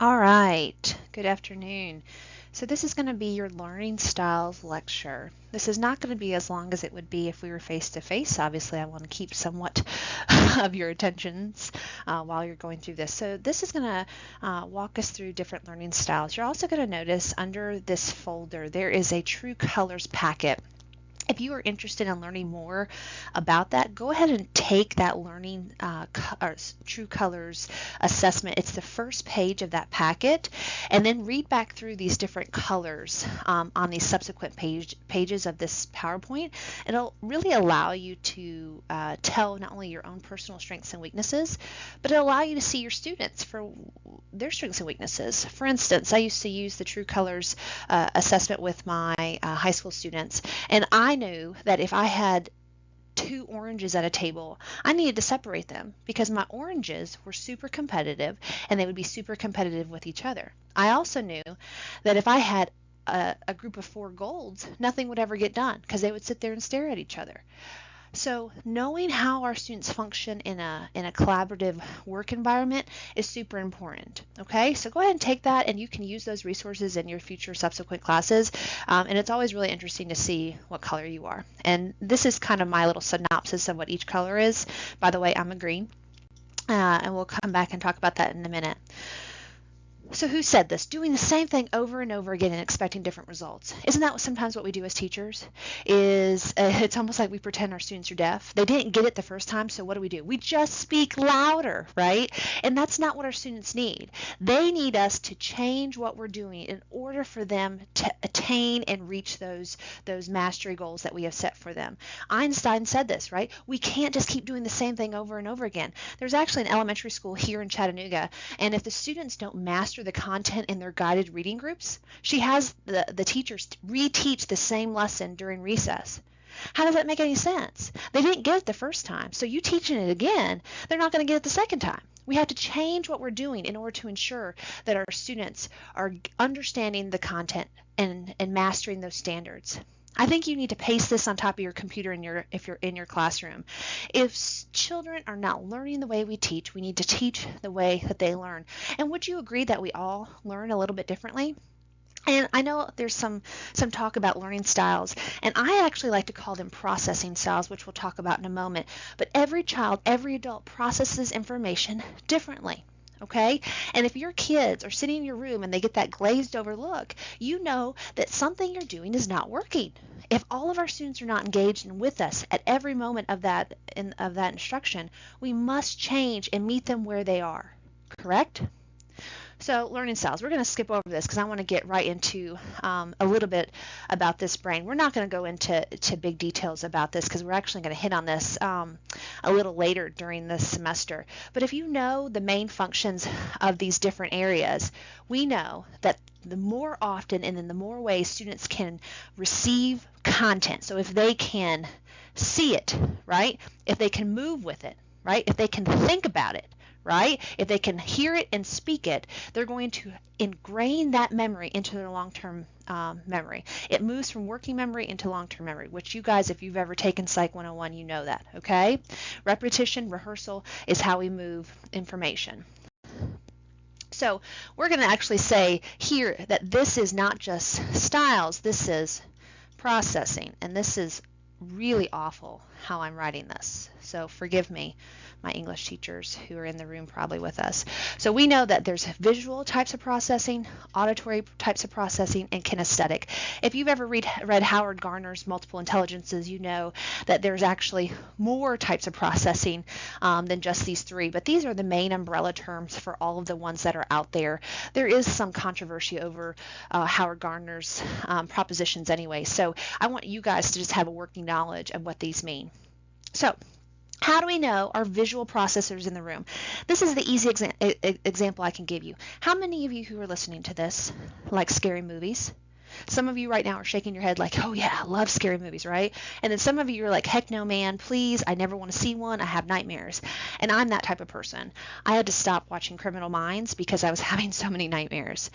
All right, good afternoon. So this is going to be your learning styles lecture. This is not going to be as long as it would be if we were face to face. Obviously, I want to keep somewhat of your attentions while you're going through this. So this is going to walk us through different learning styles. You're also going to notice under this folder there is a True Colors packet. If you are interested in learning more about that, go ahead and take that learning True Colors assessment. It's the first page of that packet, and then read back through these different colors on these subsequent pages of this PowerPoint. It'll really allow you to tell not only your own personal strengths and weaknesses, but it'll allow you to see your students for their strengths and weaknesses. For instance, I used to use the True Colors assessment with my high school students, and I knew that if I had two oranges at a table, I needed to separate them because my oranges were super competitive and they would be super competitive with each other. I also knew that if I had a group of four golds, nothing would ever get done because they would sit there and stare at each other. So knowing how our students function in a collaborative work environment is super important. Okay, so go ahead and take that, and you can use those resources in your future subsequent classes. And it's always really interesting to see what color you are. And this is kind of my little synopsis of what each color is. By the way, I'm a green, and we'll come back and talk about that in a minute. So who said this? Doing the same thing over and over again and expecting different results. Isn't that sometimes what we do as teachers? It's almost like we pretend our students are deaf. They didn't get it the first time, so what do? We just speak louder, right? And that's not what our students need. They need us to change what we're doing in order for them to attain and reach those mastery goals that we have set for them. Einstein said this, right? We can't just keep doing the same thing over and over again. There's actually an elementary school here in Chattanooga, and if the students don't master the content in their guided reading groups, she has the teachers reteach the same lesson during recess. How does that make any sense? They didn't get it the first time, so you teaching it again, they're not going to get it the second time. We have to change what we're doing in order to ensure that our students are understanding the content and mastering those standards. I think you need to paste this on top of your computer if you're in your classroom. If children are not learning the way we teach, we need to teach the way that they learn. And would you agree that we all learn a little bit differently? And I know there's some talk about learning styles, and I actually like to call them processing styles, which we'll talk about in a moment. But every child, every adult processes information differently. Okay? And if your kids are sitting in your room and they get that glazed over look, you know that something you're doing is not working. If all of our students are not engaged and with us at every moment of that instruction, we must change and meet them where they are. Correct? So learning styles, we're going to skip over this because I want to get right into a little bit about this brain. We're not going to go into big details about this because we're actually going to hit on this a little later during this semester. But if you know the main functions of these different areas, we know that the more often and in the more ways students can receive content. So if they can see it, right? If they can move with it, right? If they can think about it, right? If they can hear it and speak it, they're going to ingrain that memory into their long-term memory. It moves from working memory into long-term memory, which you guys, if you've ever taken Psych 101, you know that, okay? Repetition, rehearsal is how we move information. So we're going to actually say here that this is not just styles, this is processing, and this is really awful how I'm writing this. So forgive me, my English teachers who are in the room probably with us. So we know that there's visual types of processing, auditory types of processing, and kinesthetic. If you've ever read Howard Gardner's Multiple Intelligences, you know that there's actually more types of processing than just these three, but these are the main umbrella terms for all of the ones that are out there. There is some controversy over Howard Gardner's propositions anyway, so I want you guys to just have a working knowledge of what these mean. So how do we know our visual processors in the room? This is the easy example I can give you. How many of you who are listening to this like scary movies? Some of you right now are shaking your head like, oh yeah, I love scary movies, right? And then some of you are like, heck no, man, please, I never want to see one. I have nightmares. And I'm that type of person. I had to stop watching Criminal Minds because I was having so many nightmares.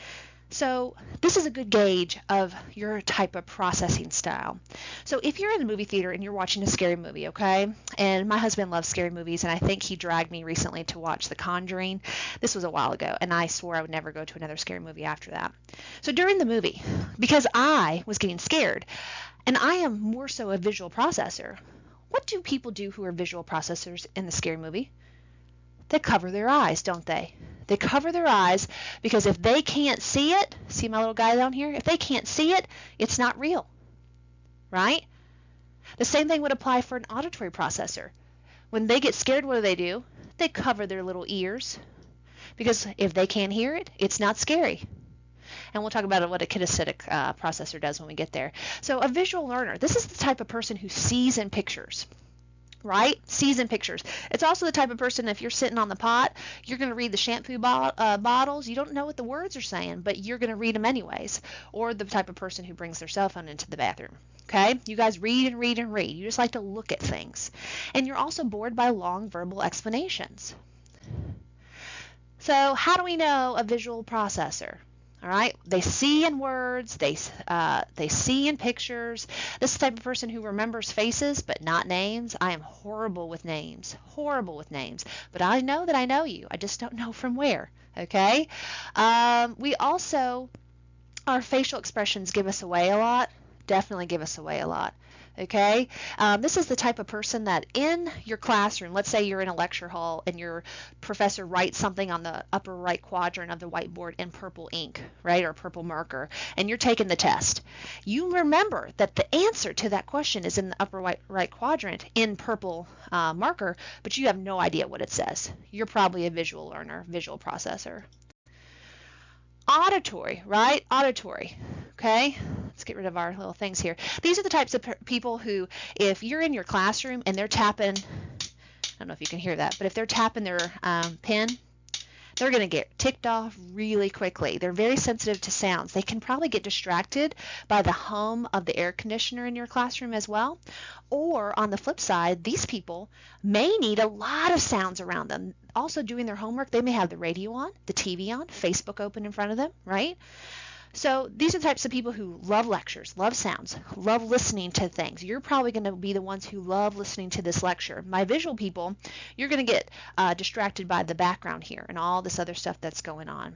So this is a good gauge of your type of processing style. So if you're in the movie theater and you're watching a scary movie, okay, and my husband loves scary movies, and I think he dragged me recently to watch The Conjuring. This was a while ago, and I swore I would never go to another scary movie after that. So during the movie, because I was getting scared, and I am more so a visual processor, what do people do who are visual processors in the scary movie? They cover their eyes, don't they? They cover their eyes because if they can't see it, see my little guy down here? If they can't see it, it's not real, right? The same thing would apply for an auditory processor. When they get scared, what do? They cover their little ears because if they can't hear it, it's not scary. And we'll talk about what a kinesthetic processor does when we get there. So a visual learner, this is the type of person who sees in pictures. Right? Sees in pictures. It's also the type of person, if you're sitting on the pot, you're going to read the shampoo bottles. You don't know what the words are saying, but you're going to read them anyways. Or the type of person who brings their cell phone into the bathroom. Okay? You guys read and read and read. You just like to look at things. And you're also bored by long verbal explanations. So how do we know a visual processor? All right, they see in words, they see in pictures. This is the type of person who remembers faces but not names. I am horrible with names, but I know that I know you. I just don't know from where, okay? We also, our facial expressions give us away a lot, definitely give us away a lot. Okay, this is the type of person that in your classroom, let's say you're in a lecture hall and your professor writes something on the upper right quadrant of the whiteboard in purple ink, right, or purple marker, and you're taking the test. You remember that the answer to that question is in the upper right quadrant in purple marker, but you have no idea what it says. You're probably a visual learner, visual processor. Auditory, right? Auditory. Okay, let's get rid of our little things here. These are the types of people who, if you're in your classroom and they're tapping, I don't know if you can hear that, but if they're tapping their pen, they're going to get ticked off really quickly. They're very sensitive to sounds. They can probably get distracted by the hum of the air conditioner in your classroom as well. Or on the flip side, these people may need a lot of sounds around them. Also doing their homework, they may have the radio on, the TV on, Facebook open in front of them, right? So these are the types of people who love lectures, love sounds, love listening to things. You're probably going to be the ones who love listening to this lecture. My visual people, you're going to get distracted by the background here and all this other stuff that's going on.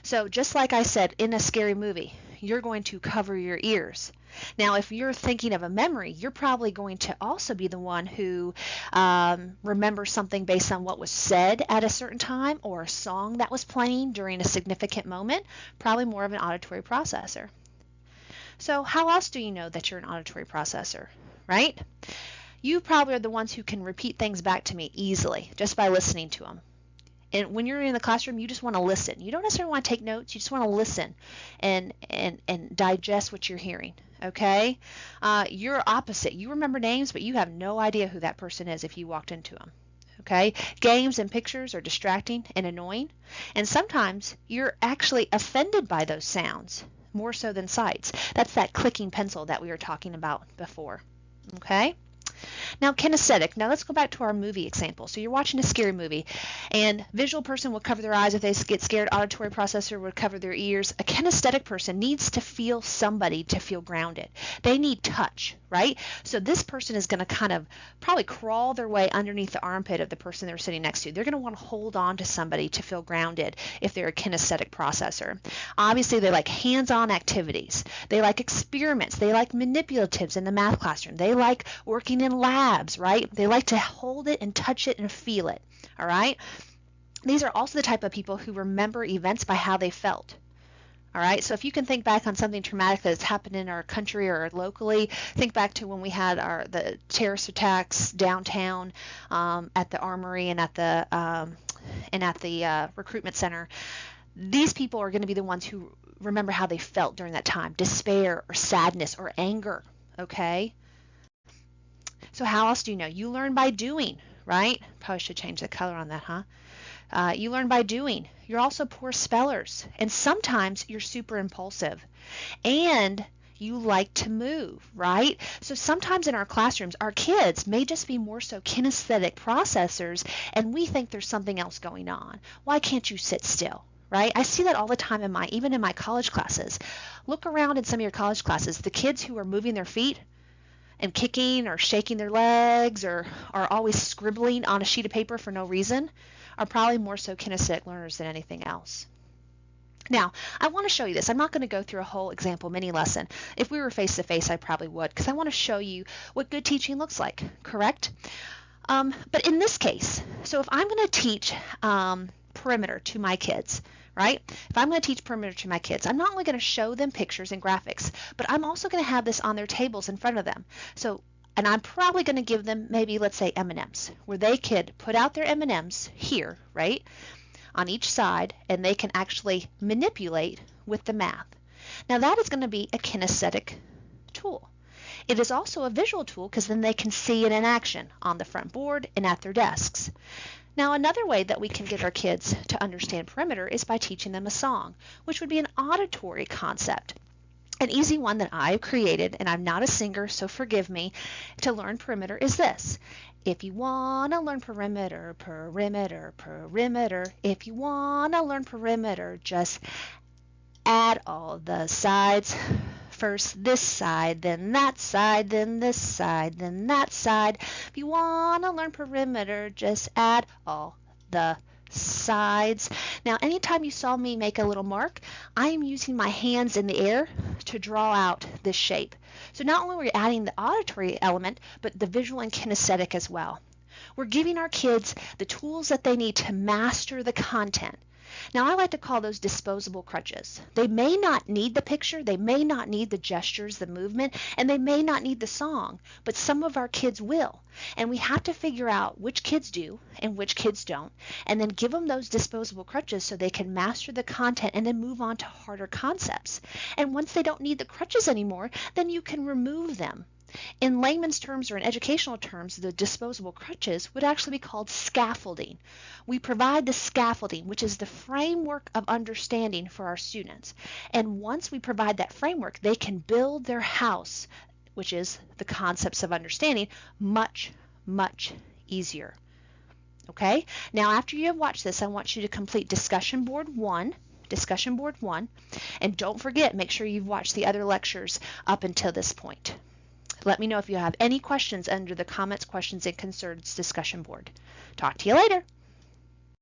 So just like I said, in a scary movie, you're going to cover your ears. Now, if you're thinking of a memory, you're probably going to also be the one who remembers something based on what was said at a certain time or a song that was playing during a significant moment, probably more of an auditory processor. So how else do you know that you're an auditory processor, right? You probably are the ones who can repeat things back to me easily just by listening to them. And when you're in the classroom, you just want to listen. You don't necessarily want to take notes. You just want to listen and digest what you're hearing, okay? You're opposite. You remember names, but you have no idea who that person is if you walked into them, okay? Games and pictures are distracting and annoying, and sometimes you're actually offended by those sounds more so than sights. That's that clicking pencil that we were talking about before, okay? Now, kinesthetic. Now, let's go back to our movie example. So you're watching a scary movie, and visual person will cover their eyes if they get scared. Auditory processor would cover their ears. A kinesthetic person needs to feel somebody to feel grounded. They need touch, right? So this person is going to kind of probably crawl their way underneath the armpit of the person they're sitting next to. They're going to want to hold on to somebody to feel grounded if they're a kinesthetic processor. Obviously, they like hands-on activities. They like experiments. They like manipulatives in the math classroom. They like working in labs, right? They like to hold it and touch it and feel it, all right? These are also the type of people who remember events by how they felt. All right, so if you can think back on something traumatic that has happened in our country or locally, think back to when we had the terrorist attacks downtown at the Armory and at the recruitment center. These people are going to be the ones who remember how they felt during that time, despair or sadness or anger, okay? So how else do you know? You learn by doing, right? Probably should change the color on that, huh? You learn by doing. You're also poor spellers, and sometimes you're super impulsive, and you like to move, right? So sometimes in our classrooms, our kids may just be more so kinesthetic processors, and we think there's something else going on. Why can't you sit still, right? I see that all the time even in my college classes. Look around in some of your college classes, the kids who are moving their feet and kicking or shaking their legs or are always scribbling on a sheet of paper for no reason are probably more so kinesthetic learners than anything else. Now, I want to show you this. I'm not going to go through a whole example mini lesson. If we were face to face, I probably would, because I want to show you what good teaching looks like, correct? But in this case, so if I'm going to teach perimeter to my kids, right? If I'm going to teach perimeter to my kids, I'm not only going to show them pictures and graphics, but I'm also going to have this on their tables in front of them. So, and I'm probably going to give them maybe, let's say, M&Ms, where they could put out their M&Ms here, right, on each side, and they can actually manipulate with the math. Now that is going to be a kinesthetic tool. It is also a visual tool because then they can see it in action on the front board and at their desks. Now another way that we can get our kids to understand perimeter is by teaching them a song, which would be an auditory concept. An easy one that I've created, and I'm not a singer, so forgive me, to learn perimeter is this. If you want to learn perimeter, perimeter, perimeter, if you want to learn perimeter, just add all the sides. First this side, then that side, then this side, then that side. If you want to learn perimeter, just add all the sides. Now, anytime you saw me make a little mark, I am using my hands in the air to draw out this shape. So not only are we adding the auditory element, but the visual and kinesthetic as well. We're giving our kids the tools that they need to master the content. Now, I like to call those disposable crutches. They may not need the picture, they may not need the gestures, the movement, and they may not need the song, but some of our kids will. And we have to figure out which kids do and which kids don't, and then give them those disposable crutches so they can master the content and then move on to harder concepts. And once they don't need the crutches anymore, then you can remove them. In layman's terms or in educational terms, the disposable crutches would actually be called scaffolding. We provide the scaffolding, which is the framework of understanding for our students. And once we provide that framework, they can build their house, which is the concepts of understanding, much, much easier. Okay? Now, after you have watched this, I want you to complete discussion board 1. Discussion board 1. And don't forget, make sure you've watched the other lectures up until this point. Let me know if you have any questions under the comments, questions, and concerns discussion board. Talk to you later.